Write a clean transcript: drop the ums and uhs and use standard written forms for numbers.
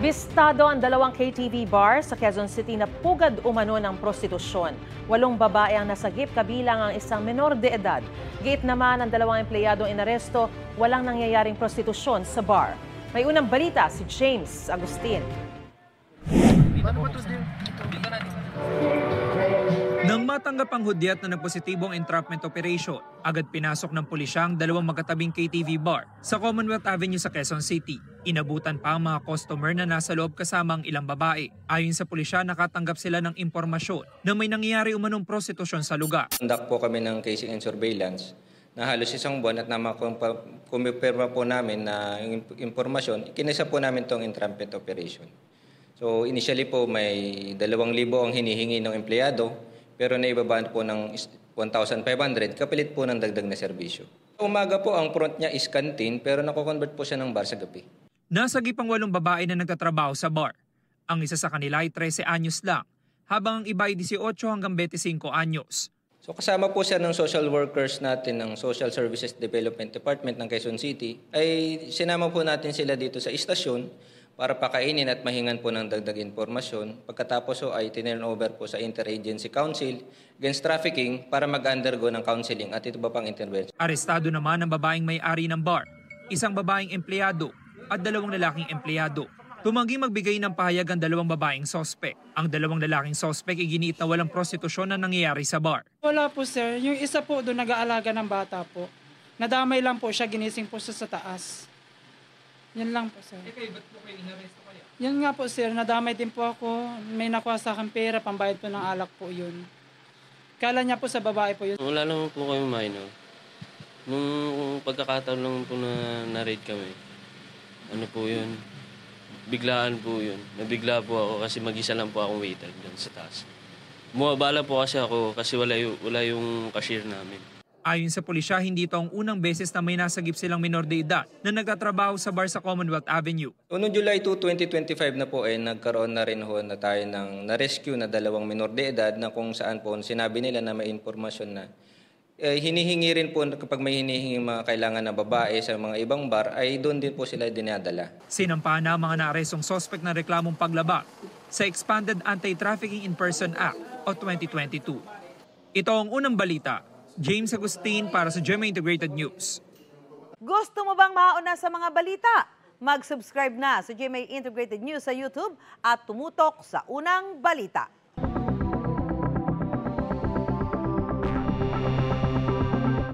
Bistado ang dalawang KTV bar sa Quezon City na pugad umano ng prostitusyon. 8 babae ang nasagip kabilang ang isang menor de edad. Gate naman ang dalawang empleyadong inaresto, walang nangyayaring prostitusyon sa bar. May unang balita si James Agustin. Nang matanggap ang hudyat na nagpositibong entrapment operation, agad pinasok ng pulisya ang dalawang magkatabing KTV bar sa Commonwealth Avenue sa Quezon City. Inabutan pa ang mga customer na nasa loob kasama ang ilang babae. Ayon sa pulisya, nakatanggap sila ng impormasyon na may nangyayari umanong prostitusyon sa lugar. Conduct po kami ng casing and surveillance na halos isang buwan at kumpirma po namin na yung impormasyon, kinisa po namin itong entrapment operation. So initially po may 2,000 ang hinihingi ng empleyado, pero naibabaan po ng 1,500 kapalit po ng dagdag na serbisyo. Umaga po ang front niya is canteen pero nako-convert po siya ng bar sa gabi. Nasagip ang 8 babae na nagtatrabaho sa bar. Ang isa sa kanila ay 13 anyos lang, habang ang iba ay 18 hanggang 25 anyos. So kasama po siya ng social workers natin ng Social Services Development Department ng Quezon City, ay sinama po natin sila dito sa istasyon para pakainin at mahingan po ng dagdag informasyon. Pagkatapos ay tinurn over po sa Interagency Council Against Trafficking para mag-undergo ng counseling at ito pa pang intervention. Arestado naman ang babaeng may-ari ng bar, isang babaeng empleyado at 2 lalaking empleyado. Tumangging magbigay ng pahayag ang 2 babaeng sospek. Ang 2 lalaking sospek ay giniit na walang prostitusyon na nangyayari sa bar. Wala po sir, yung isa po doon nag-aalaga ng bata po. Nadamay lang po siya, ginising po siya sa taas. Yan lang po, sir. Ba't po kayo inaresto kaya? Yan nga po, sir. Nadamay din po ako. May nakuha sa akin pera, pambayad po ng alak po yun. Kala niya po sa babae po yun. Wala lang po kami minor. Nung pagkakataon lang po na na-raid kami, ano po yun, biglaan po yun. Nabigla po ako kasi mag-isa lang po akong waiter dyan sa taas. Bumabala po kasi ako kasi wala yung cashier namin. Ayon sa pulisya, hindi ito ang unang beses na may nasagip silang minor de edad na nagtatrabaho sa bar sa Commonwealth Avenue. Noong July 2, 2025 na po nagkaroon na rin ho na tayo ng na-rescue na 2 minor de edad na kung saan po sinabi nila na may informasyon na hinihingi rin po kapag may hinihingi mga kailangan na babae sa mga ibang bar ay doon din po sila dinadala. Sinampahan na ang mga naarestong sospek na reklamong paglabag sa Expanded Anti-Trafficking in Person Act o 2022. Ito ang unang balita. James Agustin para sa GMA Integrated News. Gusto mo bang mauna sa mga balita? Mag-subscribe na sa GMA Integrated News sa YouTube at tumutok sa unang balita.